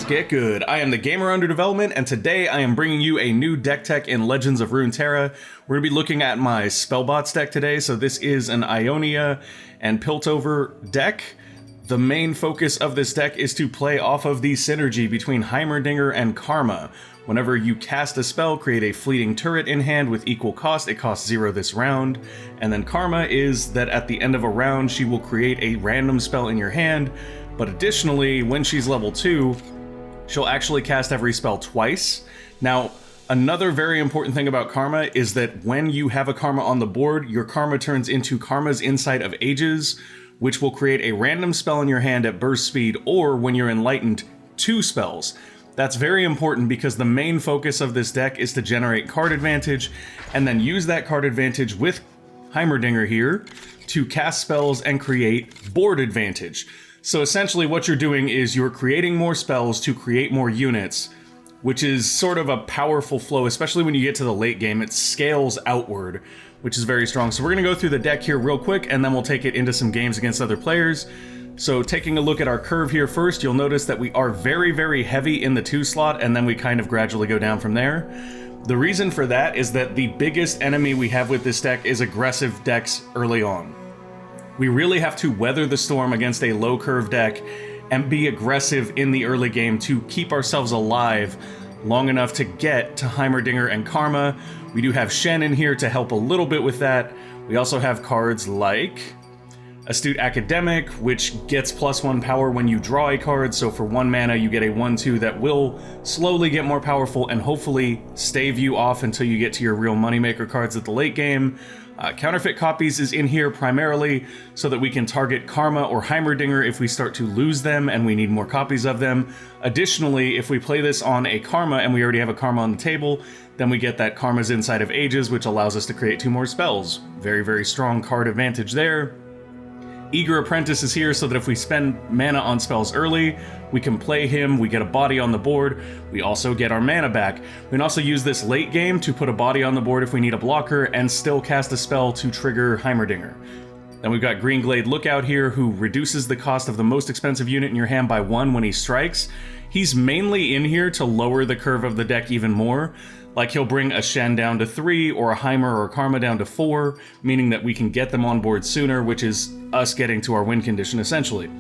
get good. I am the Gamer Under Development, and today I am bringing you a new deck tech in Legends of Runeterra. We're going to be looking at my Spellbots deck today, so this is an Ionia and Piltovet deck. The main focus of this deck is to play off of the synergy between Heimerdinger and Karma. Whenever you cast a spell, create a fleeting turret in hand with equal cost. It costs 0 this round. And then Karma is that at the end of a round, she will create a random spell in your hand. But additionally, when she's level 2, she'll actually cast every spell twice. Now, another very important thing about Karma is that when you have a Karma on the board, your Karma turns into Karma's Insight of Ages, which will create a random spell in your hand at burst speed, or when you're enlightened, 2 spells. That's very important because the main focus of this deck is to generate card advantage, and then use that card advantage with Heimerdinger here to cast spells and create board advantage. So essentially what you're doing is you're creating more spells to create more units, which is sort of a powerful flow, especially when you get to the late game. It scales outward, which is very strong. So we're going to go through the deck here real quick, and then we'll take it into some games against other players. So taking a look at our curve here first, you'll notice that we are very, very heavy in the 2 slot, and then we kind of gradually go down from there. The reason for that is that the biggest enemy we have with this deck is aggressive decks early on. We really have to weather the storm against a low curve deck and be aggressive in the early game to keep ourselves alive long enough to get to Heimerdinger and Karma. We do have Shen in here to help a little bit with that. We also have cards like Astute Academic, which gets +1 power when you draw a card, so for 1 mana you get a 1/2 that will slowly get more powerful and hopefully stave you off until you get to your real moneymaker cards at the late game. Counterfeit Copies is in here primarily so that we can target Karma or Heimerdinger if we start to lose them and we need more copies of them. Additionally, if we play this on a Karma and we already have a Karma on the table, then we get that Karma's Insight of Ages, which allows us to create 2 more spells. Very, very strong card advantage there. Eager Apprentice is here so that if we spend mana on spells early, we can play him, we get a body on the board, we also get our mana back. We can also use this late game to put a body on the board if we need a blocker and still cast a spell to trigger Heimerdinger. Then we've got Greenglade Lookout here, who reduces the cost of the most expensive unit in your hand by 1 when he strikes. He's mainly in here to lower the curve of the deck even more. Like he'll bring a Shen down to 3, or a Heimer or a Karma down to 4, meaning that we can get them on board sooner, which is us getting to our win condition, essentially.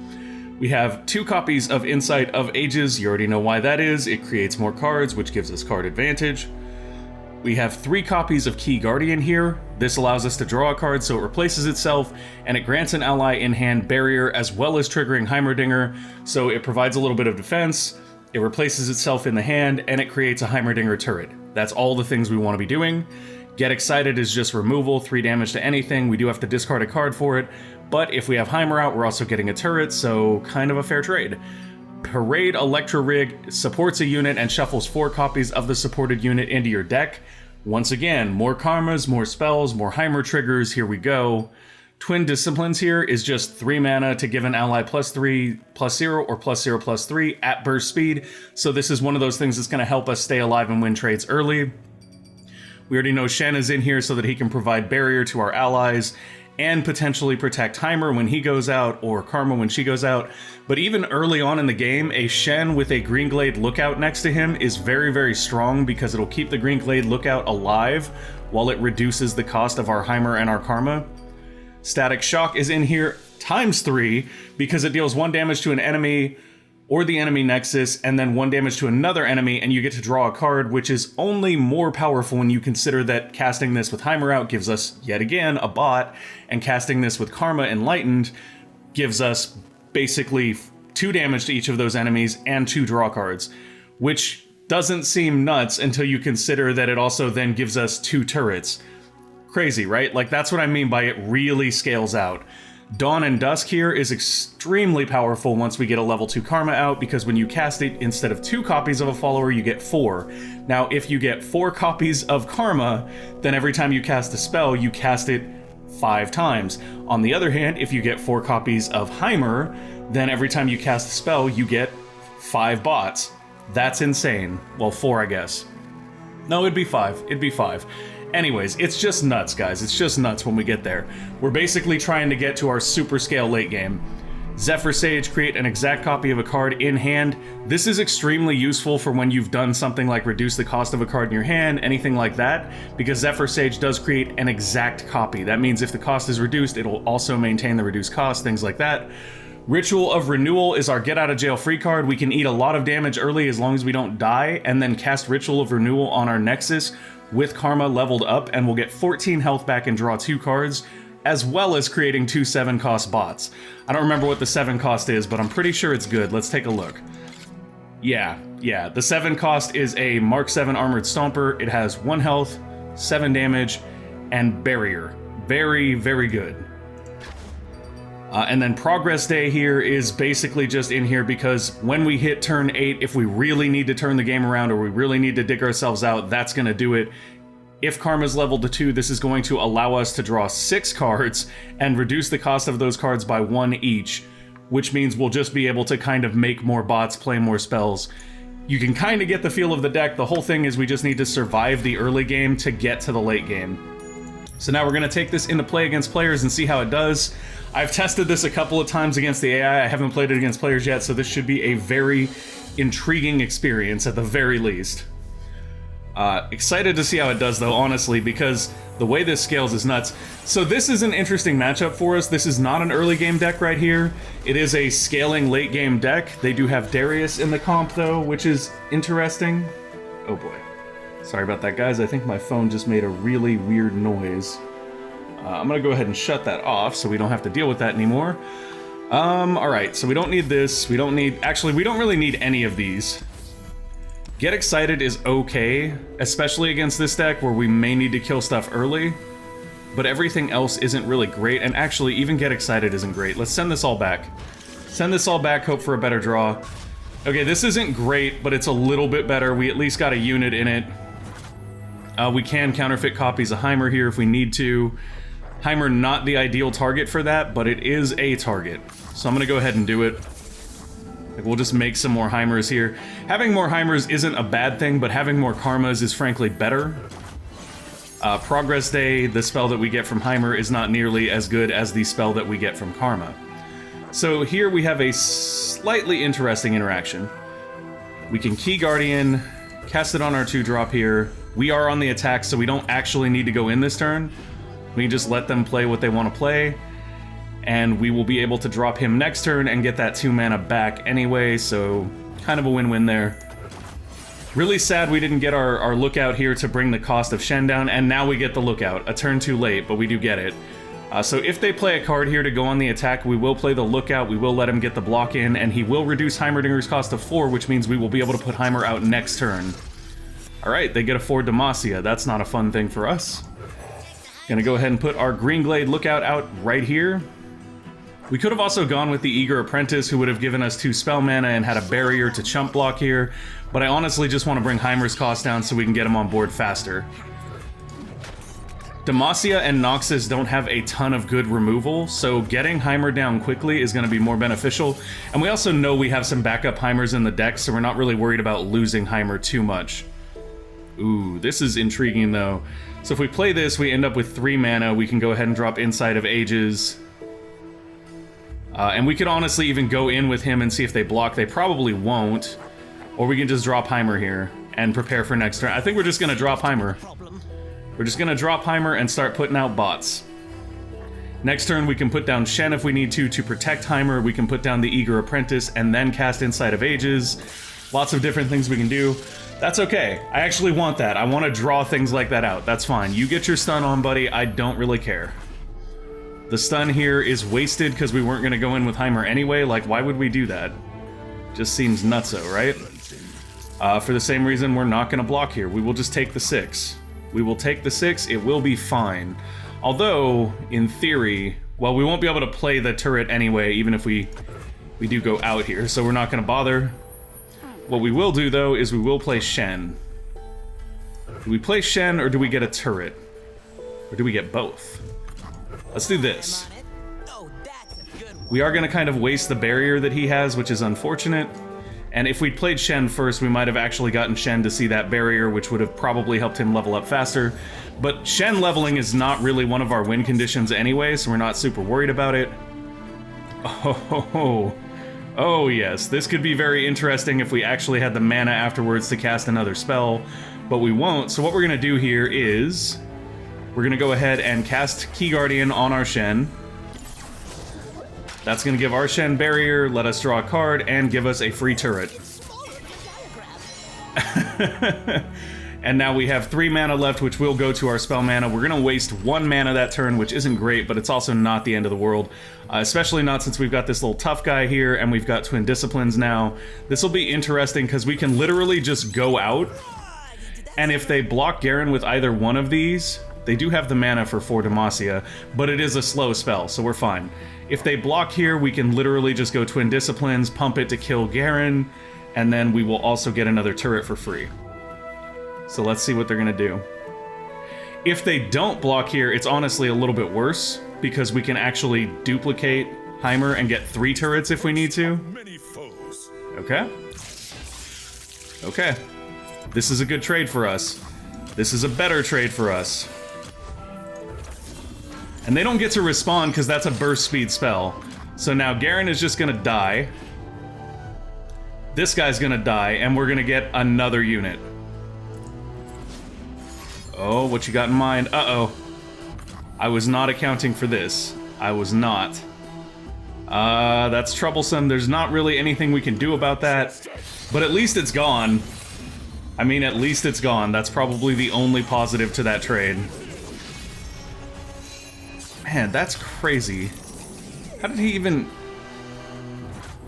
We have 2 copies of Insight of Ages. You already know why that is. It creates more cards, which gives us card advantage. We have 3 copies of Key Guardian here. This allows us to draw a card, so it replaces itself, and it grants an ally in hand barrier, as well as triggering Heimerdinger, so it provides a little bit of defense. It replaces itself in the hand, and it creates a Heimerdinger turret. That's all the things we want to be doing. Get Excited is just removal, 3 damage to anything. We do have to discard a card for it, but if we have Heimer out, we're also getting a turret, so kind of a fair trade. Parade Electro Rig supports a unit and shuffles 4 copies of the supported unit into your deck. Once again, more Karmas, more spells, more Heimer triggers, here we go. Twin Disciplines here is just 3 mana to give an ally +3, +0, or +0, +3 at burst speed. So this is one of those things that's going to help us stay alive and win trades early. We already know Shen is in here so that he can provide barrier to our allies and potentially protect Heimer when he goes out, or Karma when she goes out. But even early on in the game, a Shen with a Greenglade Lookout next to him is very, very strong because it'll keep the Greenglade Lookout alive while it reduces the cost of our Heimer and our Karma. Static Shock is in here ×3 because it deals 1 damage to an enemy or the enemy nexus, and then 1 damage to another enemy, and you get to draw a card, which is only more powerful when you consider that casting this with Heimer out gives us, yet again, a bot, and casting this with Karma Enlightened gives us basically 2 damage to each of those enemies and 2 draw cards, which doesn't seem nuts until you consider that it also then gives us 2 turrets. Crazy, right? Like, that's what I mean by it really scales out. Dawn and Dusk here is extremely powerful once we get a level 2 Karma out, because when you cast it, instead of 2 copies of a follower, you get 4. Now, if you get 4 copies of Karma, then every time you cast a spell, you cast it 5 times. On the other hand, if you get 4 copies of Heimer, then every time you cast a spell, you get 5 bots. That's insane. Well, 4, I guess. No, it'd be 5. It'd be 5. Anyways, it's just nuts, guys. It's just nuts when we get there. We're basically trying to get to our super scale late game. Zephyr Sage, create an exact copy of a card in hand. This is extremely useful for when you've done something like reduce the cost of a card in your hand, anything like that, because Zephyr Sage does create an exact copy. That means if the cost is reduced, it'll also maintain the reduced cost, things like that. Ritual of Renewal is our get out of jail free card. We can eat a lot of damage early as long as we don't die, and then cast Ritual of Renewal on our Nexus with Karma leveled up, and we'll get 14 health back and draw 2 cards, as well as creating 2 7-cost bots. I don't remember what the 7 cost is, but I'm pretty sure it's good. Let's take a look. Yeah, the 7 cost is a Mark 7 Armored Stomper. It has 1 health, 7 damage, and Barrier. Very, very good. And then Progress Day here is basically just in here because when we hit turn 8, if we really need to turn the game around or we really need to dig ourselves out, that's going to do it. If Karma's leveled to 2, this is going to allow us to draw 6 cards and reduce the cost of those cards by 1 each, which means we'll just be able to kind of make more bots, play more spells. You can kind of get the feel of the deck. The whole thing is we just need to survive the early game to get to the late game. So now we're going to take this into play against players and see how it does. I've tested this a couple of times against the AI. I haven't played it against players yet, so this should be a very intriguing experience at the very least. Excited to see how it does though, honestly, because the way this scales is nuts. So this is an interesting matchup for us. This is not an early game deck right here. It is a scaling late game deck. They do have Darius in the comp though, which is interesting. Oh boy. Sorry about that, guys. I think my phone just made a really weird noise. I'm gonna go ahead and shut that off so we don't have to deal with that anymore. Alright, so we don't need this. We don't really need any of these. Get Excited is okay, especially against this deck where we may need to kill stuff early, but everything else isn't really great, and actually even Get Excited isn't great. Let's send this all back. Send this all back, hope for a better draw. Okay, this isn't great, but it's a little bit better. We at least got a unit in it. We can counterfeit copies of Heimer here if we need to. Heimer not the ideal target for that, but it is a target. So I'm gonna go ahead and do it. We'll just make some more Heimers here. Having more Heimers isn't a bad thing, but having more Karmas is frankly better. Progress Day, the spell that we get from Heimer, is not nearly as good as the spell that we get from Karma. So here we have a slightly interesting interaction. We can Key Guardian, cast it on our 2-drop here. We are on the attack, so we don't actually need to go in this turn. We can just let them play what they want to play, and we will be able to drop him next turn and get that 2 mana back anyway, so kind of a win-win there. Really sad we didn't get our Lookout here to bring the cost of Shen down, and now we get the Lookout. A turn too late, but we do get it. So if they play a card here to go on the attack, we will play the Lookout, we will let him get the block in, and he will reduce Heimerdinger's cost to 4, which means we will be able to put Heimer out next turn. Alright, they get a 4 Demacia. That's not a fun thing for us. Gonna go ahead and put our Greenglade Lookout out right here. We could have also gone with the Eager Apprentice, who would have given us 2 spell mana and had a barrier to chump block here, but I honestly just want to bring Heimer's cost down so we can get him on board faster. Demacia and Noxus don't have a ton of good removal, so getting Heimer down quickly is going to be more beneficial, and we also know we have some backup Heimers in the deck, so we're not really worried about losing Heimer too much. Ooh, this is intriguing though. So if we play this, we end up with 3 mana, we can go ahead and drop Insight of Ages. And we could honestly even go in with him and see if they block. They probably won't. Or we can just drop Heimer here and prepare for next turn. I think we're just going to drop Heimer. We're just going to drop Heimer and start putting out bots. Next turn we can put down Shen if we need to protect Heimer. We can put down the Eager Apprentice and then cast Insight of Ages. Lots of different things we can do. That's okay. I actually want that. I want to draw things like that out. That's fine. You get your stun on, buddy. I don't really care. The stun here is wasted because we weren't going to go in with Heimer anyway. Like, why would we do that? Just seems nutso, right? For the same reason, we're not going to block here. We will just take the 6. We will take the 6. It will be fine. Although, in theory, well, we won't be able to play the turret anyway, even if we do go out here, so we're not going to bother. What we will do, though, is we will play Shen. Do we play Shen, or do we get a turret? Or do we get both? Let's do this. We are going to kind of waste the barrier that he has, which is unfortunate. And if we'd played Shen first, we might have actually gotten Shen to see that barrier, which would have probably helped him level up faster. But Shen leveling is not really one of our win conditions anyway, so we're not super worried about it. Oh, oh yes, this could be very interesting if we actually had the mana afterwards to cast another spell, but we won't. So what we're gonna do here is we're gonna go ahead and cast Key Guardian on our Shen. That's gonna give our Shen barrier, let us draw a card, and give us a free turret. And now we have 3 mana left, which will go to our spell mana. We're gonna waste 1 mana that turn, which isn't great, but it's also not the end of the world. Especially not since we've got this little tough guy here, and we've got Twin Disciplines now. This will be interesting, because we can literally just go out, and if they block Garen with either one of these, they do have the mana for 4 Demacia, but it is a slow spell, so we're fine. If they block here, we can literally just go Twin Disciplines, pump it to kill Garen, and then we will also get another turret for free. So let's see what they're gonna do. If they don't block here, it's honestly a little bit worse, because we can actually duplicate Heimer and get 3 turrets if we need to. Okay. Okay. This is a good trade for us. This is a better trade for us. And they don't get to respond because that's a burst speed spell. So now Garen is just gonna die. This guy's gonna die, and we're gonna get another unit. Oh, what you got in mind? Uh-oh. I was not accounting for this. I was not. That's troublesome. There's not really anything we can do about that. But at least it's gone. I mean, at least it's gone. That's probably the only positive to that trade. Man, that's crazy. How did he even...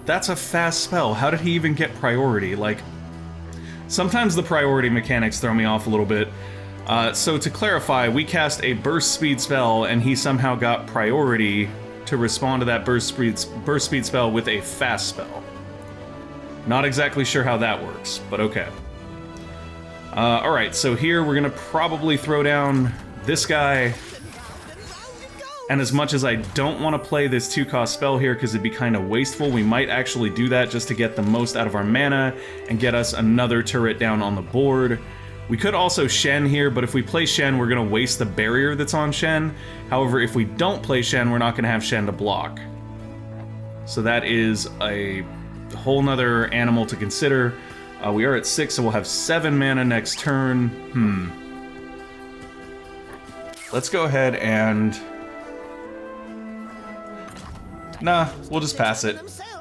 That's a fast spell. How did he even get priority? Like, sometimes the priority mechanics throw me off a little bit. So to clarify, we cast a burst speed spell, and he somehow got priority to respond to that burst speed spell with a fast spell. Not exactly sure how that works, but okay. Alright, so here we're gonna probably throw down this guy. And as much as I don't want to play this 2-cost spell here because it'd be kind of wasteful, we might actually do that just to get the most out of our mana and get us another turret down on the board. We could also Shen here, but if we play Shen, we're going to waste the barrier that's on Shen. However, if we don't play Shen, we're not going to have Shen to block. So that is a whole nother animal to consider. We are at 6, so we'll have 7 mana next turn. Let's go ahead and... Nah, we'll just pass it.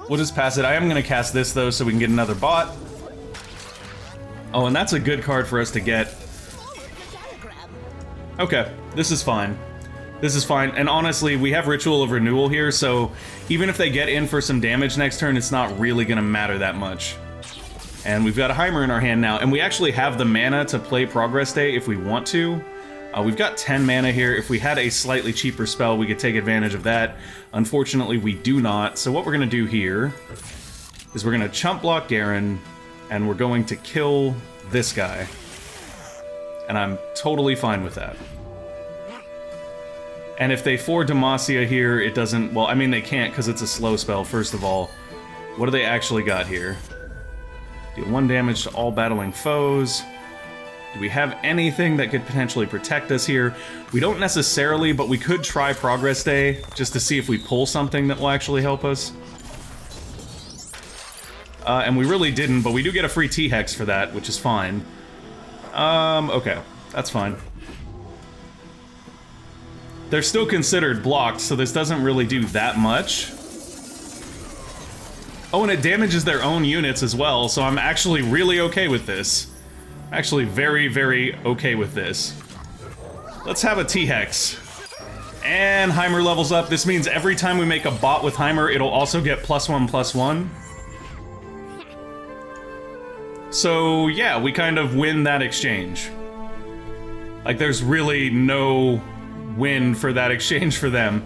We'll just pass it. I am going to cast this, though, so we can get another bot. Oh, and that's a good card for us to get. Okay, this is fine. This is fine. And honestly, we have Ritual of Renewal here, so even if they get in for some damage next turn, it's not really going to matter that much. And we've got a Heimer in our hand now, and we actually have the mana to play Progress Day if we want to. We've got 10 mana here. If we had a slightly cheaper spell, we could take advantage of that. Unfortunately, we do not. So what we're going to do here is we're going to chump block Garen, and we're going to kill this guy. And I'm totally fine with that. And if they 4 Demacia here, it doesn't... Well, I mean, they can't because it's a slow spell, first of all. What do they actually got here? Deal 1 damage to all battling foes. Do we have anything that could potentially protect us here? We don't necessarily, but we could try Progress Day just to see if we pull something that will actually help us. And we really didn't, but we do get a free T-Hex for that, which is fine. Okay, that's fine. They're still considered blocked, so this doesn't really do that much. Oh, and it damages their own units as well, so I'm actually really okay with this. Actually very, very okay with this. Let's have a T-Hex. And Heimer levels up. This means every time we make a bot with Heimer, it'll also get +1/+1. So, yeah, we kind of win that exchange. Like, there's really no win for that exchange for them.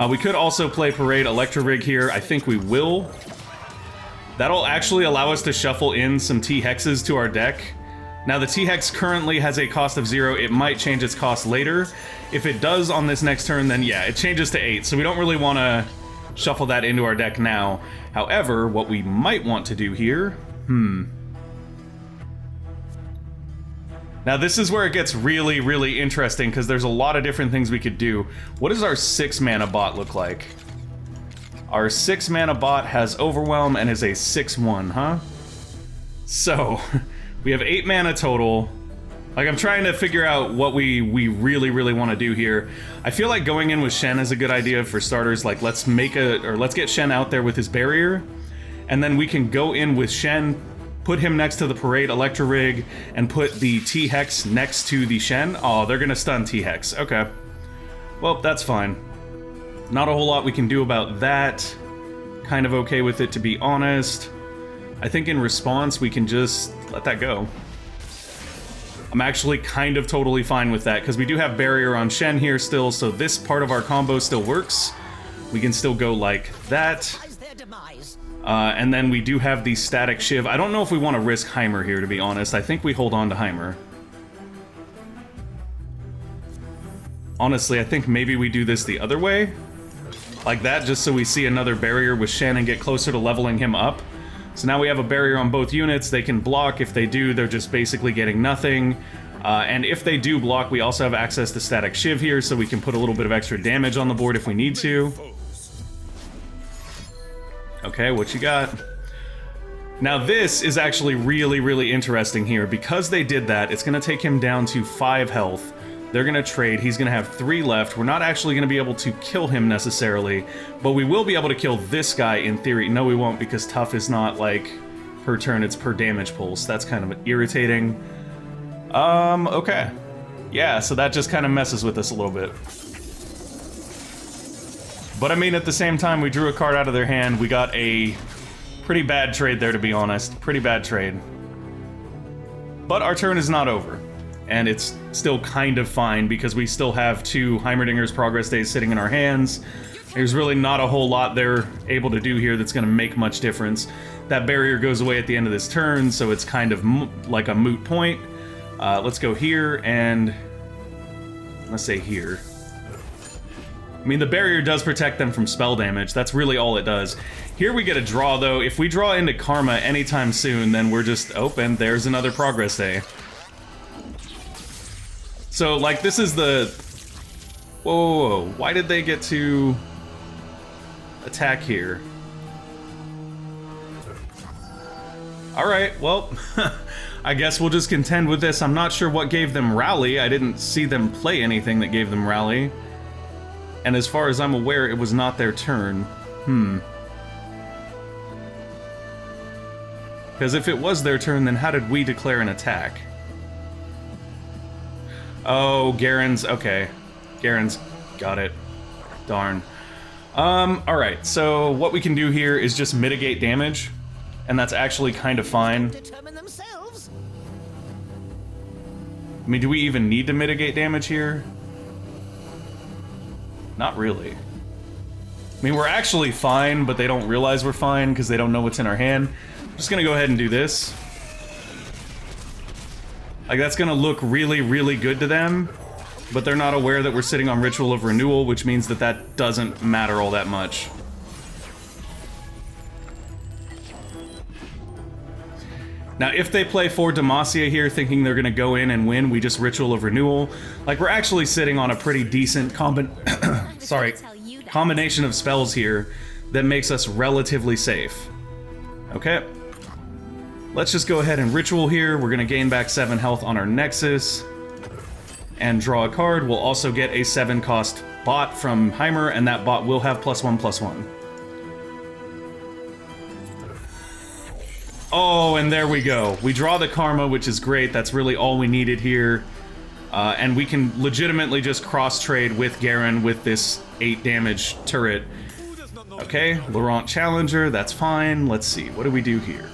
We could also play Parade Electro Rig here. I think we will. That'll actually allow us to shuffle in some T-Hexes to our deck. Now, the T-Hex currently has a cost of 0. It might change its cost later. If it does on this next turn, then yeah, it changes to 8. So we don't really want to shuffle that into our deck now. However, what we might want to do here... Now, this is where it gets really, really interesting, because there's a lot of different things we could do. What does our 6 mana bot look like? Our 6 mana bot has Overwhelm and is a 6/1, huh? So, we have 8 mana total. Like, I'm trying to figure out what we really want to do here. I feel like going in with Shen is a good idea for starters. Like, let's get Shen out there with his barrier, and then we can go in with Shen, put him next to the Parade Electro Rig, and put the T-Hex next to the Shen. Oh, they're gonna stun T-Hex. Okay. Well, that's fine. Not a whole lot we can do about that. Kind of okay with it, to be honest. I think in response, we can just let that go. I'm actually kind of totally fine with that, because we do have barrier on Shen here still, so this part of our combo still works. We can still go like that. And then we do have the static Shiv. I don't know if we want to risk Heimer here, to be honest. I think we hold on to Heimer. Honestly, I think maybe we do this the other way. Like that, just so we see another barrier with Shen and get closer to leveling him up. So now we have a barrier on both units. They can block. If they do, they're just basically getting nothing. And if they do block, we also have access to Static Shiv here, so we can put a little bit of extra damage on the board if we need to. Okay, what you got? Now this is actually really interesting here. Because they did that, it's going to take him down to 5 health. They're going to trade. He's going to have 3 left. We're not actually going to be able to kill him necessarily, but we will be able to kill this guy in theory. No, we won't, because tough is not like per turn, it's per damage pulse. That's kind of irritating. Okay. Yeah, so that just kind of messes with us a little bit. But I mean, at the same time, we drew a card out of their hand. We got a pretty bad trade there, to be honest. Pretty bad trade. But our turn is not over. And it's still kind of fine, because we still have 2 Heimerdinger's Progress Days sitting in our hands. There's really not a whole lot they're able to do here that's going to make much difference. That barrier goes away at the end of this turn, so it's kind of like a moot point. Let's go here, and let's say here. I mean, the barrier does protect them from spell damage. That's really all it does. Here we get a draw, though. If we draw into Karma anytime soon, then we're just open. There's another Progress Day. So, like, this is the... Whoa. Why did they get to attack here? Alright, well, I guess we'll just contend with this. I'm not sure what gave them Rally. I didn't see them play anything that gave them Rally. And as far as I'm aware, it was not their turn. Because if it was their turn, then how did we declare an attack? Oh, Garen's... Okay. Garen's got it. Darn. Alright, so what we can do here is just mitigate damage, and that's actually kind of fine. I mean, do we even need to mitigate damage here? Not really. I mean, we're actually fine, but they don't realize we're fine because they don't know what's in our hand. I'm just gonna go ahead and do this. Like, that's gonna look really good to them, but they're not aware that we're sitting on Ritual of Renewal, which means that that doesn't matter all that much. Now, if they play 4 Demacia here, thinking they're gonna go in and win, we just Ritual of Renewal. Like, we're actually sitting on a pretty decent combination of spells here that makes us relatively safe. Okay. Let's just go ahead and Ritual here. We're gonna gain back 7 health on our Nexus. And draw a card. We'll also get a 7-cost bot from Heimer, and that bot will have +1/+1. Oh, and there we go. We draw the Karma, which is great. That's really all we needed here. And we can legitimately just cross-trade with Garen with this 8 damage turret. Okay, Laurent Challenger, that's fine. Let's see, what do we do here?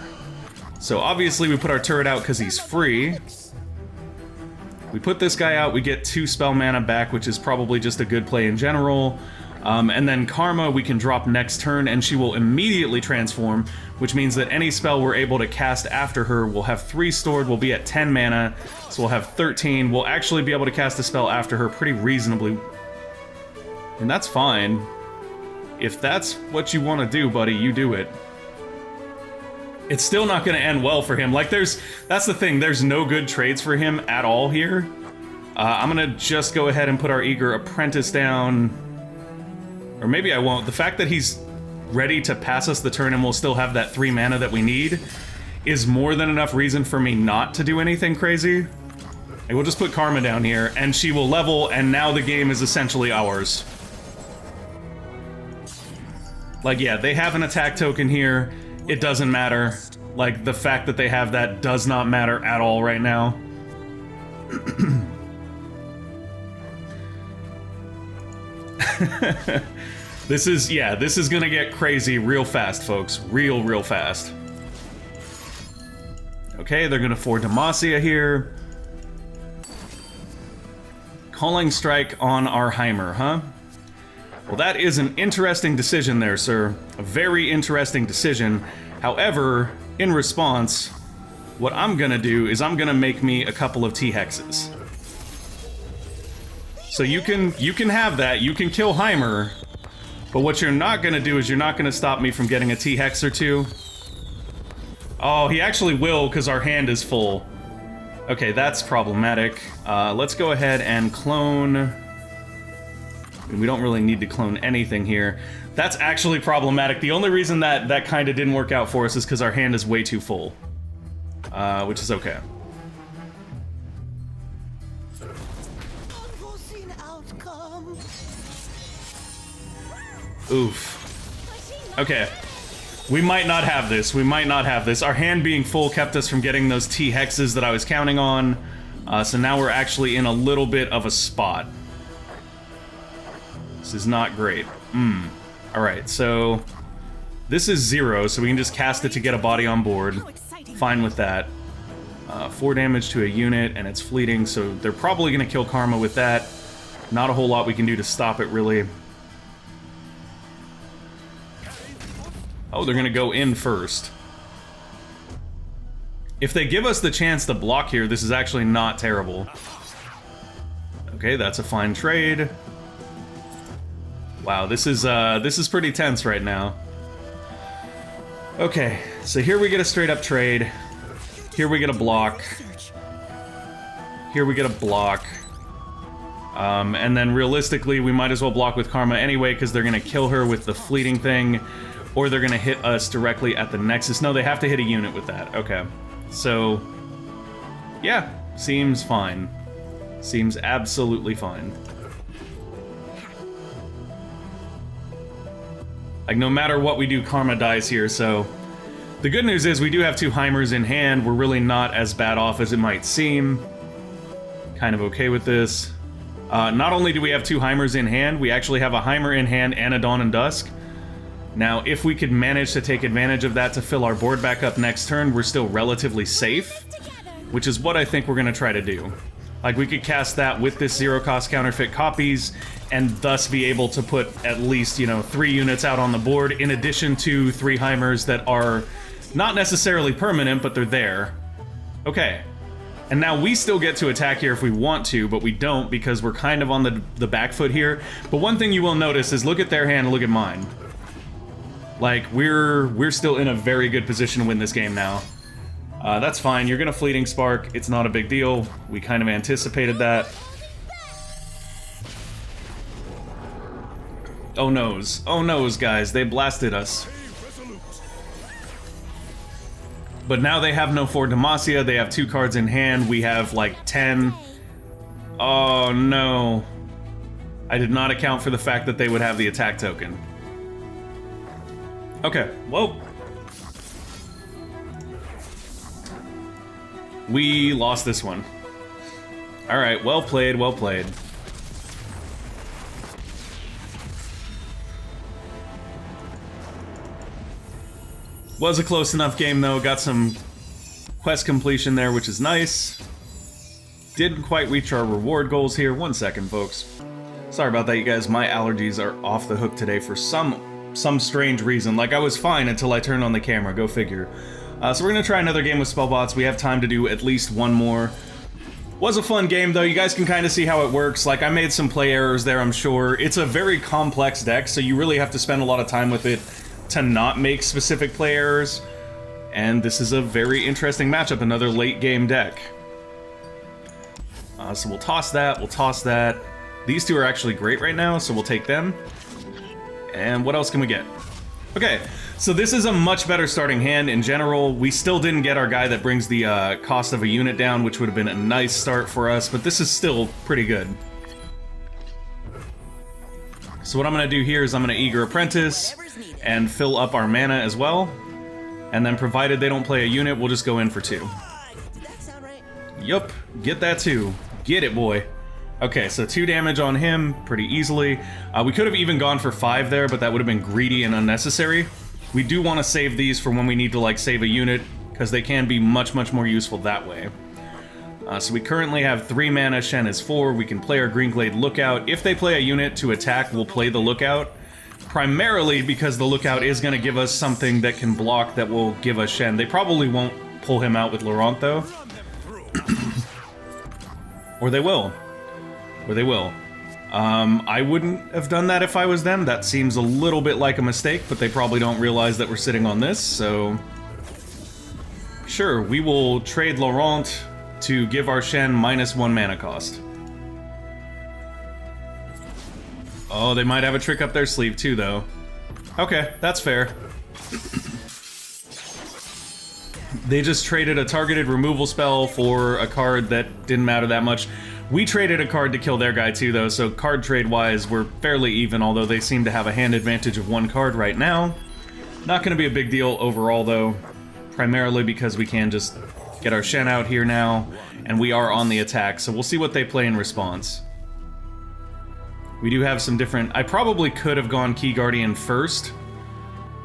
So obviously we put our turret out because he's free. We put this guy out, we get 2 spell mana back, which is probably just a good play in general. And then Karma we can drop next turn, and she will immediately transform, which means that any spell we're able to cast after her will have 3 stored, we'll be at 10 mana, so we'll have 13. We'll actually be able to cast a spell after her pretty reasonably. And that's fine. If that's what you want to do, buddy, you do it. It's still not going to end well for him. Like, that's the thing, there's no good trades for him at all here. I'm going to just go ahead and put our Eager Apprentice down. Or maybe I won't. The fact that he's ready to pass us the turn and we'll still have that 3 mana that we need is more than enough reason for me not to do anything crazy. And we'll just put Karma down here, and she will level, and now the game is essentially ours. Like, yeah, they have an attack token here. It doesn't matter. Like, the fact that they have that does not matter at all right now. This is gonna get crazy real fast, folks. Real fast. Okay, they're gonna for Demacia here. Calling Strike on our Heimer, huh? Well, that is an interesting decision there, sir. A very interesting decision. However, in response, what I'm gonna do is I'm gonna make me a couple of T-Hexes. So you can have that, you can kill Heimer, but what you're not gonna do is you're not gonna stop me from getting a T-Hex or two. Oh, he actually will, because our hand is full. Okay, that's problematic. Let's go ahead and clone. We don't really need to clone anything here. That's actually problematic. The only reason that kind of didn't work out for us is because our hand is way too full. Which is okay. Oof. Okay. We might not have this. We might not have this. Our hand being full kept us from getting those T-Hexes that I was counting on. So now we're actually in a little bit of a spot. This is not great. Alright, so... this is 0, so we can just cast it to get a body on board. Fine with that. 4 damage to a unit, and it's fleeting, so they're probably going to kill Karma with that. Not a whole lot we can do to stop it, really. Oh, they're gonna go in first. If they give us the chance to block here, this is actually not terrible. Okay, that's a fine trade. Wow, this is pretty tense right now. Okay, so here we get a straight up trade. Here we get a block. Here we get a block. And then realistically, we might as well block with Karma anyway, because they're gonna kill her with the fleeting thing. Or they're gonna hit us directly at the Nexus. No, they have to hit a unit with that. Okay. So, yeah, seems fine. Seems absolutely fine. Like, no matter what we do, Karma dies here, so... the good news is we do have 2 Heimers in hand. We're really not as bad off as it might seem. Kind of okay with this. Not only do we have 2 Heimers in hand, we actually have a Heimer in hand and a Dawn and Dusk. Now, if we could manage to take advantage of that to fill our board back up next turn, we're still relatively safe, which is what I think we're going to try to do. Like, we could cast that with this 0-cost counterfeit copies, and thus be able to put at least, you know, 3 units out on the board, in addition to 3 Heimers that are not necessarily permanent, but they're there. Okay. And now we still get to attack here if we want to, but we don't because we're kind of on the back foot here. But one thing you will notice is look at their hand and look at mine. Like, we're still in a very good position to win this game now. That's fine. You're gonna Fleeting Spark. It's not a big deal. We kind of anticipated that. Oh noes. Oh noes, guys. They blasted us. But now they have no for Demacia. They have 2 cards in hand. We have, like, 10. Oh, no. I did not account for the fact that they would have the attack token. Okay, well... we lost this one. Alright, well played, well played. Was a close enough game, though. Got some quest completion there, which is nice. Didn't quite reach our reward goals here. 1 second, folks. Sorry about that, you guys. My allergies are off the hook today for some strange reason. Like, I was fine until I turned on the camera. Go figure. So we're gonna try another game with Spellbots. We have time to do at least one more. Was a fun game, though. You guys can kind of see how it works. Like, I made some play errors there, I'm sure. It's a very complex deck, so you really have to spend a lot of time with it to not make specific play errors. And this is a very interesting matchup, another late game deck. So we'll toss that, we'll toss that. These two are actually great right now, so we'll take them. And what else can we get? Okay, so this is a much better starting hand in general. We still didn't get our guy that brings the cost of a unit down, which would have been a nice start for us, but this is still pretty good. So what I'm going to do here is I'm going to Eager Apprentice and fill up our mana as well. And then provided they don't play a unit, we'll just go in for 2. Yup, get that 2. Get it, boy. Okay, so 2 damage on him pretty easily. We could have even gone for 5 there, but that would have been greedy and unnecessary. We do want to save these for when we need to, like, save a unit, because they can be much, much more useful that way. So we currently have 3 mana, Shen is 4. We can play our Greenglade Lookout. If they play a unit to attack, we'll play the Lookout. Primarily because the Lookout is going to give us something that can block that will give us Shen. They probably won't pull him out with Laurent, though. Or they will. Or they will. I wouldn't have done that if I was them. That seems a little bit like a mistake, but they probably don't realize that we're sitting on this, so... Sure, we will trade Laurent to give our Shen -1 mana cost. Oh, they might have a trick up their sleeve too, though. Okay, that's fair. They just traded a targeted removal spell for a card that didn't matter that much. We traded a card to kill their guy too, though, so card trade-wise, we're fairly even, although they seem to have a hand advantage of 1 card right now. Not going to be a big deal overall, though, primarily because we can just get our Shen out here now, and we are on the attack, so we'll see what they play in response. We do have some different... I probably could have gone Key Guardian first,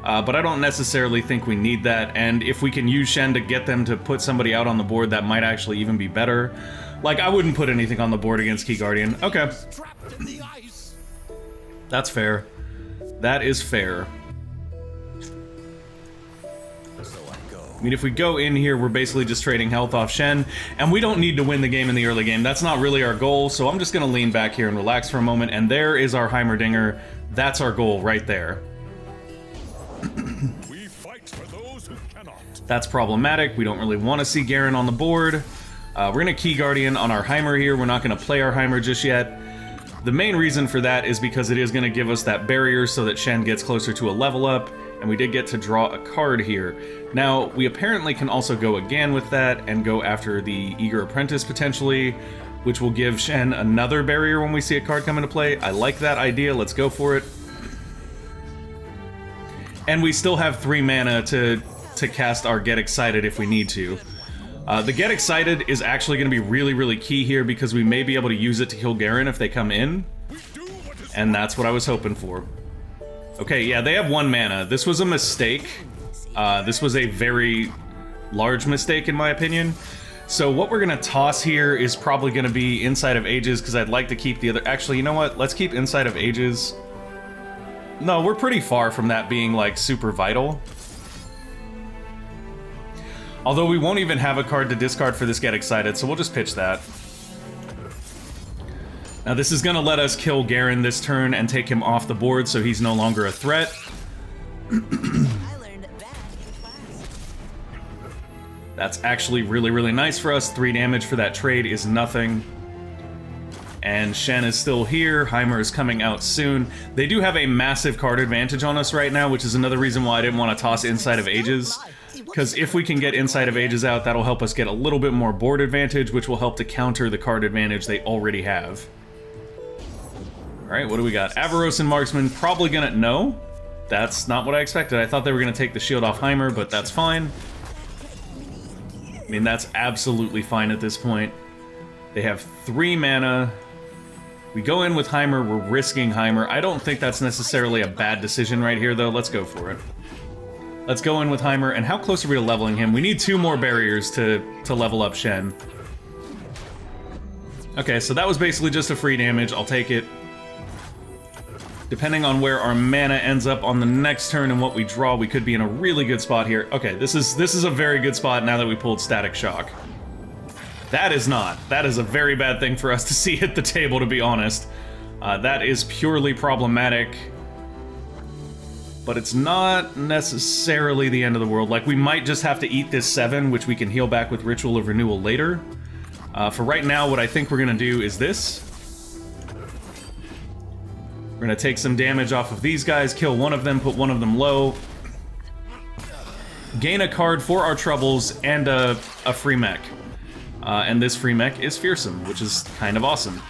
but I don't necessarily think we need that, and if we can use Shen to get them to put somebody out on the board, that might actually even be better. Like, I wouldn't put anything on the board against Key Guardian. Okay. That's fair. That is fair. I mean, if we go in here, we're basically just trading health off Shen, and we don't need to win the game in the early game. That's not really our goal, so I'm just going to lean back here and relax for a moment, and there is our Heimerdinger. That's our goal right there. We fight for those who cannot. That's problematic. We don't really want to see Garen on the board. We're going to Key Guardian on our Heimer here. We're not going to play our Heimer just yet. The main reason for that is because it is going to give us that barrier so that Shen gets closer to a level up, and we did get to draw a card here. Now, we apparently can also go again with that and go after the Eager Apprentice potentially, which will give Shen another barrier when we see a card come into play. I like that idea. Let's go for it. And we still have 3 mana to cast our Get Excited if we need to. The Get Excited is actually going to be really, really key here because we may be able to use it to kill Garen if they come in. And that's what I was hoping for. Okay, yeah, they have 1 mana. This was a mistake. This was a very large mistake in my opinion. So what we're going to toss here is probably going to be Inside of Ages because I'd like to keep the other... Actually, you know what? Let's keep Inside of Ages. No, we're pretty far from that being, like, super vital. Although we won't even have a card to discard for this Get Excited, so we'll just pitch that. Now this is going to let us kill Garen this turn and take him off the board so he's no longer a threat. That's actually really, really nice for us. 3 damage for that trade is nothing. And Shen is still here. Heimer is coming out soon. They do have a massive card advantage on us right now, which is another reason why I didn't want to toss Inside of Ages. Because if we can get Inside of Ages out, that'll help us get a little bit more board advantage, which will help to counter the card advantage they already have. Alright, what do we got? Avaros and Marksman probably gonna... No, that's not what I expected. I thought they were gonna take the shield off Heimer, but that's fine. I mean, that's absolutely fine at this point. They have 3 mana. We go in with Heimer, we're risking Heimer. I don't think that's necessarily a bad decision right here, though. Let's go for it. Let's go in with Heimer, and how close are we to leveling him? We need 2 more barriers to level up Shen. Okay, so that was basically just a free damage. I'll take it. Depending on where our mana ends up on the next turn and what we draw, we could be in a really good spot here. Okay, this is a very good spot now that we pulled Static Shock. That is not. That is a very bad thing for us to see hit the table, to be honest. That is purely problematic. But it's not necessarily the end of the world. Like, we might just have to eat this 7, which we can heal back with Ritual of Renewal later. For right now, what I think we're going to do is this. We're gonna take some damage off of these guys, kill one of them, put one of them low. Gain a card for our troubles and a free mech. And this free mech is fearsome, which is kind of awesome.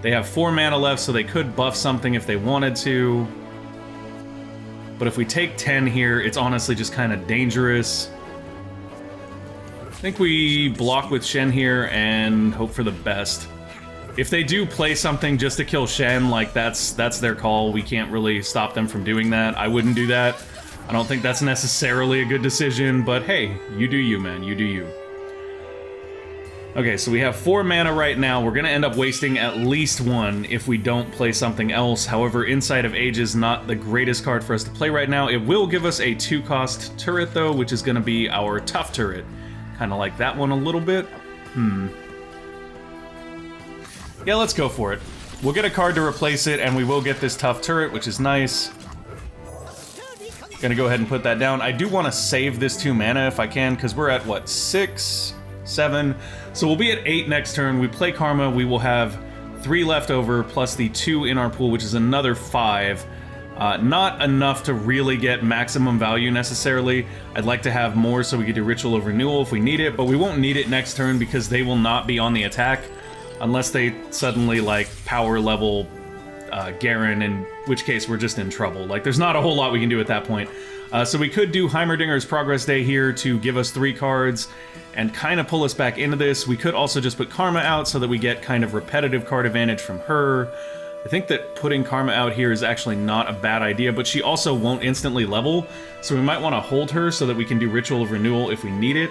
They have 4 mana left, so they could buff something if they wanted to. But if we take 10 here, it's honestly just kind of dangerous. I think we block with Shen here and hope for the best. If they do play something just to kill Shen, like that's their call. We can't really stop them from doing that. I wouldn't do that. I don't think that's necessarily a good decision, but hey, you do you, man. You do you. Okay, so we have 4 mana right now. We're gonna end up wasting at least 1 if we don't play something else. However, Insight of Age is not the greatest card for us to play right now. It will give us a 2-cost turret, though, which is gonna be our tough turret. Kind of like that one a little bit. Yeah, let's go for it. We'll get a card to replace it, and we will get this tough turret, which is nice. Gonna go ahead and put that down. I do want to save this 2 mana if I can, because we're at, what, 6, 7? So we'll be at 8 next turn. We play Karma. We will have 3 left over, plus the 2 in our pool, which is another 5. Not enough to really get maximum value necessarily. I'd like to have more so we can do Ritual of Renewal if we need it, but we won't need it next turn because they will not be on the attack unless they suddenly, like, power level Garen, in which case we're just in trouble. Like, there's not a whole lot we can do at that point. So we could do Heimerdinger's Progress Day here to give us 3 cards and kind of pull us back into this. We could also just put Karma out so that we get kind of repetitive card advantage from her. I think that putting Karma out here is actually not a bad idea, but she also won't instantly level, so we might want to hold her so that we can do Ritual of Renewal if we need it.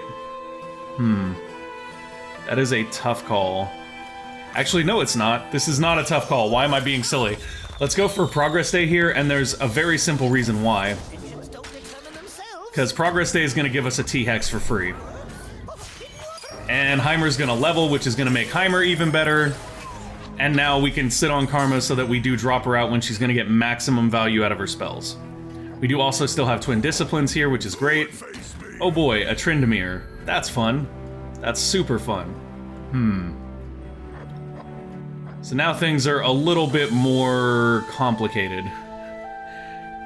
That is a tough call. Actually, no, it's not. This is not a tough call. Why am I being silly? Let's go for Progress Day here, and there's a very simple reason why. Because Progress Day is going to give us a T-Hex for free. And Heimer's going to level, which is going to make Heimer even better. And now we can sit on Karma so that we do drop her out when she's going to get maximum value out of her spells. We do also still have Twin Disciplines here, which is great. Oh boy, a Tryndamere. That's fun. That's super fun. So now things are a little bit more complicated.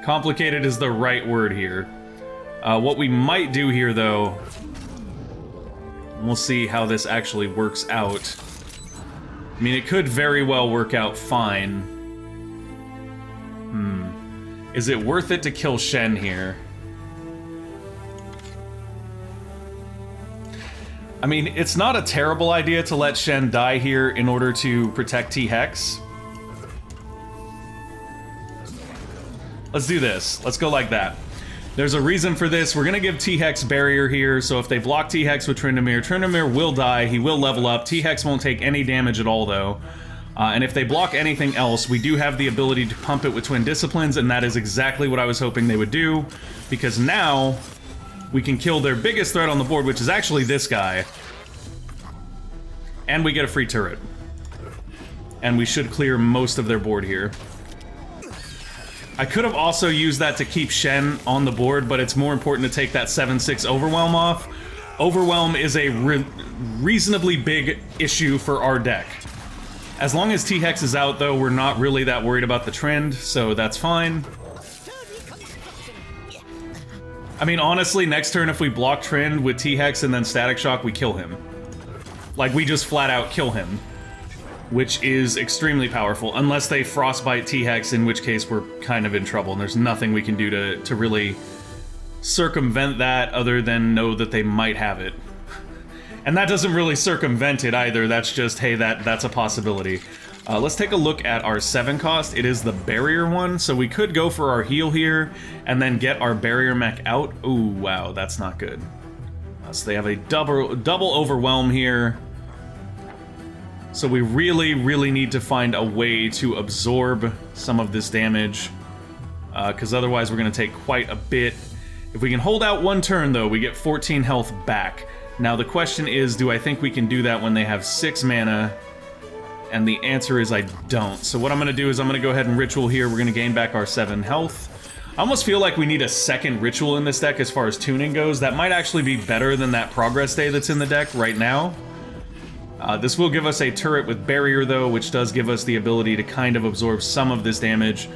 Complicated is the right word here. What we might do here, though, we'll see how this actually works out. I mean, it could very well work out fine. Is it worth it to kill Shen here? I mean, it's not a terrible idea to let Shen die here in order to protect T-Hex. Let's do this. Let's go like that. There's a reason for this. We're gonna give T-Hex barrier here, so if they block T-Hex with Tryndamere, Tryndamere will die, he will level up. T-Hex won't take any damage at all, though. And if they block anything else, we do have the ability to pump it with Twin Disciplines, and that is exactly what I was hoping they would do, because now we can kill their biggest threat on the board, which is actually this guy. And we get a free turret. And we should clear most of their board here. I could have also used that to keep Shen on the board, but it's more important to take that 7/6 Overwhelm off. Overwhelm is a reasonably big issue for our deck. As long as T-Hex is out, though, we're not really that worried about the trend, so that's fine. I mean, honestly, next turn if we block Trend with T-Hex and then Static Shock, we kill him. Like, we just flat out kill him. Which is extremely powerful, unless they Frostbite T-Hex, in which case we're kind of in trouble, and there's nothing we can do to really circumvent that other than know that they might have it. And that doesn't really circumvent it either, that's just, hey, that's a possibility. Let's take a look at our 7 cost. It is the barrier one, so we could go for our heal here, and then get our barrier mech out. Ooh, wow, that's not good. So they have a double overwhelm here. So we really, really need to find a way to absorb some of this damage, because otherwise we're going to take quite a bit. If we can hold out 1 turn, though, we get 14 health back. Now the question is, do I think we can do that when they have 6 mana? And the answer is I don't. So what I'm going to do is I'm going to go ahead and Ritual here. We're going to gain back our 7 health. I almost feel like we need a second Ritual in this deck as far as tuning goes. That might actually be better than that Progress Day that's in the deck right now. This will give us a turret with barrier, though, which does give us the ability to kind of absorb some of this damage.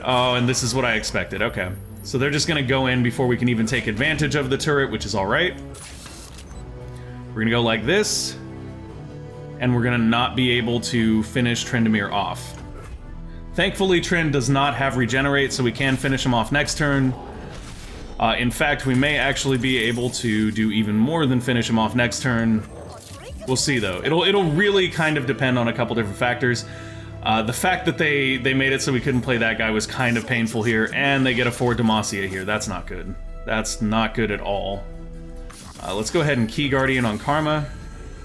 Oh, and this is what I expected. Okay. So they're just going to go in before we can even take advantage of the turret, which is alright. We're going to go like this. And we're going to not be able to finish Tryndamere off. Thankfully, Trynd does not have regenerate, so we can finish him off next turn. In fact, we may actually be able to do even more than finish him off next turn. We'll see, though. It'll really kind of depend on a couple different factors. The fact that they made it so we couldn't play that guy was kind of painful here, and they get a 4 Demacia here. That's not good. That's not good at all. Let's go ahead and Key Guardian on Karma.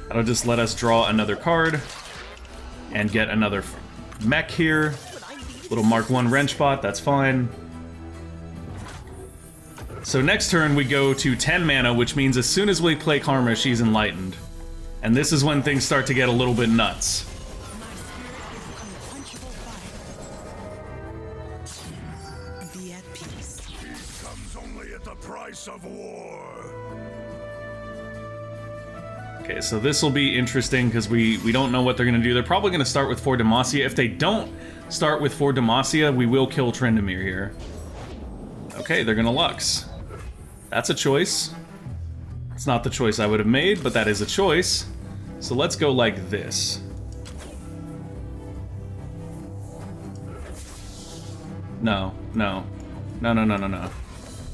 That'll just let us draw another card and get another mech here. Little Mark 1 Wrench Bot, that's fine. So next turn we go to 10 mana, which means as soon as we play Karma, she's enlightened. And this is when things start to get a little bit nuts. Be at peace. Peace comes only at the price of war. Okay, so this will be interesting because we don't know what they're going to do. They're probably going to start with 4 Demacia. If they don't start with 4 Demacia, we will kill Tryndamere here. Okay, they're going to Lux. That's a choice. It's not the choice I would have made, but that is a choice. So let's go like this. No.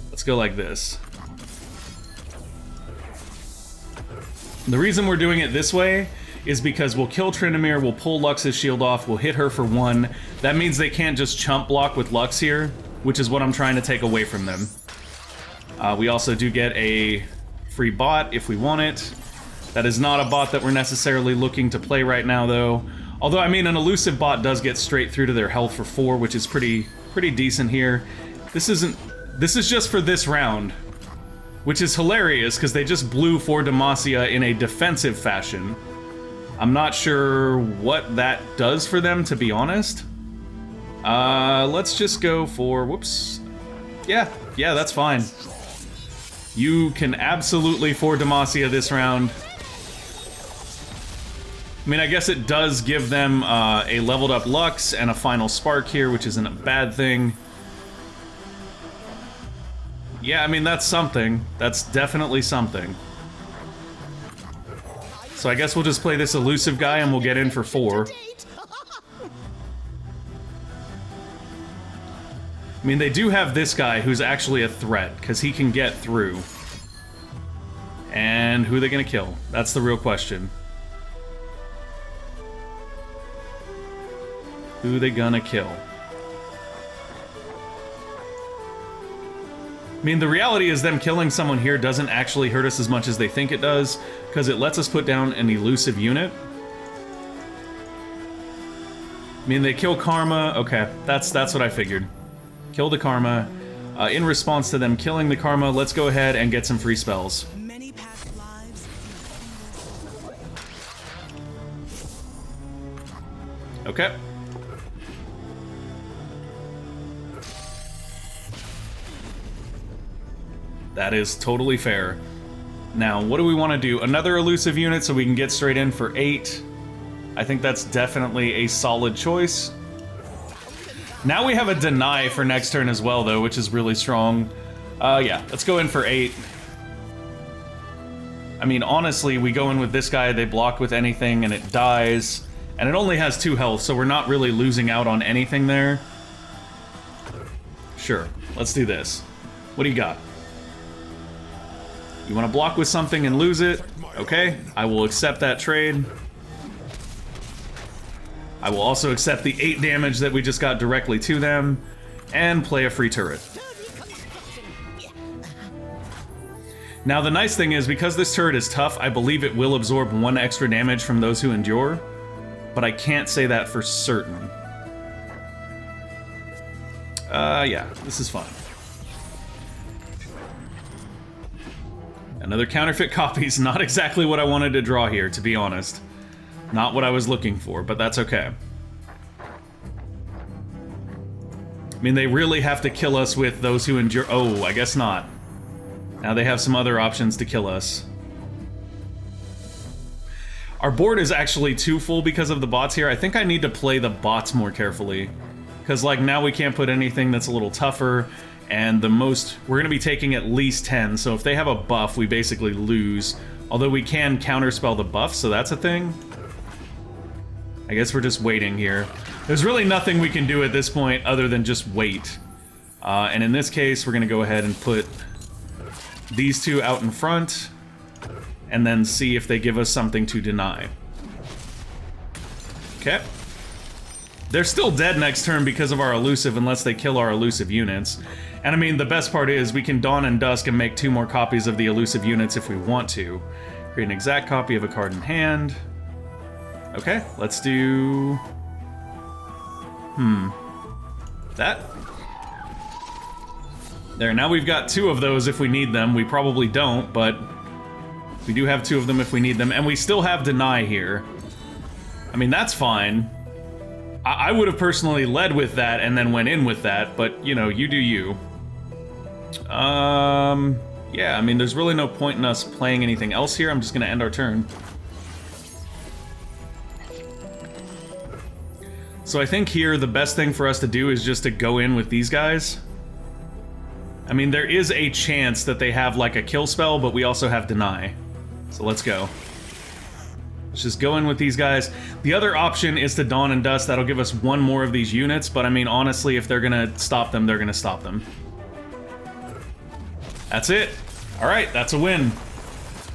Let's go like this. The reason we're doing it this way is because we'll kill Tryndamere, we'll pull Lux's shield off, we'll hit her for 1. That means they can't just chump block with Lux here, which is what I'm trying to take away from them. We also do get a free bot if we want it. That is not a bot that we're necessarily looking to play right now, though. Although, I mean, an elusive bot does get straight through to their health for 4, which is pretty decent here. This is just for this round, which is hilarious because they just blew 4 Demacia in a defensive fashion. I'm not sure what that does for them, to be honest. Let's just go for, whoops. Yeah, that's fine. You can absolutely 4 Demacia this round. I mean, I guess it does give them a leveled up Lux and a final Spark here, which isn't a bad thing. Yeah, I mean, that's something. That's definitely something. So I guess we'll just play this elusive guy and we'll get in for 4. I mean, they do have this guy who's actually a threat, because he can get through. And who are they going to kill? That's the real question. Who are they gonna kill? I mean, the reality is them killing someone here doesn't actually hurt us as much as they think it does, because it lets us put down an elusive unit. I mean, they kill Karma. Okay, that's what I figured. Kill the Karma. In response to them killing the Karma, let's go ahead and get some free spells. Many past lives. Okay. That is totally fair. Now, what do we want to do? Another elusive unit so we can get straight in for 8. I think that's definitely a solid choice. Now we have a deny for next turn as well, though, which is really strong. Yeah, let's go in for 8. I mean, honestly, we go in with this guy, they block with anything, and it dies. And it only has 2 health, so we're not really losing out on anything there. Sure, let's do this. What do you got? You want to block with something and lose it? Okay, I will accept that trade. I will also accept the 8 damage that we just got directly to them, and play a free turret. Now the nice thing is, because this turret is tough, I believe it will absorb 1 extra damage from those who endure, but I can't say that for certain. Yeah, this is fine. Another counterfeit copy is not exactly what I wanted to draw here, to be honest. Not what I was looking for, but that's okay. I mean, they really have to kill us with those who endure. Oh, I guess not. Now they have some other options to kill us. Our board is actually too full because of the bots here. I think I need to play the bots more carefully. Because, like, now we can't put anything that's a little tougher, and the most... We're going to be taking at least 10, so if they have a buff, we basically lose. Although we can counterspell the buff, so that's a thing. I guess we're just waiting here. There's really nothing we can do at this point other than just wait. And in this case, we're going to go ahead and put these two out in front, and then see if they give us something to deny. Okay. They're still dead next turn because of our elusive, unless they kill our elusive units. And I mean, the best part is we can Dawn and Dusk and make 2 more copies of the elusive units if we want to. Create an exact copy of a card in hand. Okay, let's do... that. There, now we've got 2 of those if we need them. We probably don't, but we do have 2 of them if we need them. And we still have Deny here. I mean, that's fine. I would have personally led with that and then went in with that, but, you know, you do you. Yeah, I mean, there's really no point in us playing anything else here. I'm just gonna end our turn. So I think here the best thing for us to do is just to go in with these guys. I mean, there is a chance that they have, like, a kill spell, but we also have Deny. So let's go. Let's just go in with these guys. The other option is to Dawn and Dust. That'll give us 1 more of these units, but I mean, honestly, if they're gonna stop them, they're gonna stop them. That's it. Alright, that's a win.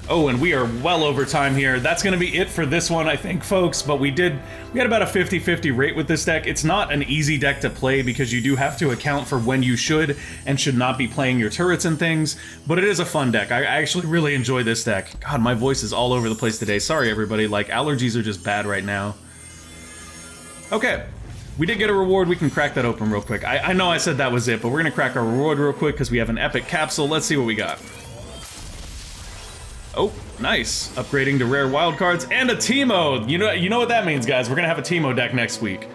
Oh, and we are well over time here. That's going to be it for this one, I think, folks. But we had about a 50-50 rate with this deck. It's not an easy deck to play because you do have to account for when you should and should not be playing your turrets and things. But it is a fun deck. I actually really enjoy this deck. God, my voice is all over the place today. Sorry, everybody. Like, allergies are just bad right now. Okay. We did get a reward. We can crack that open real quick. I know I said that was it, but we're going to crack our reward real quick because we have an epic capsule. Let's see what we got. Oh, nice. Upgrading to rare wildcards and a Teemo. You know what that means, guys. We're gonna have a Teemo deck next week.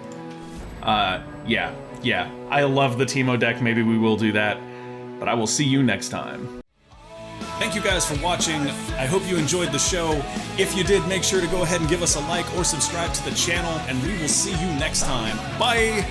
Yeah. I love the Teemo deck. Maybe we will do that. But I will see you next time. Thank you guys for watching. I hope you enjoyed the show. If you did, make sure to go ahead and give us a like or subscribe to the channel, and we will see you next time. Bye!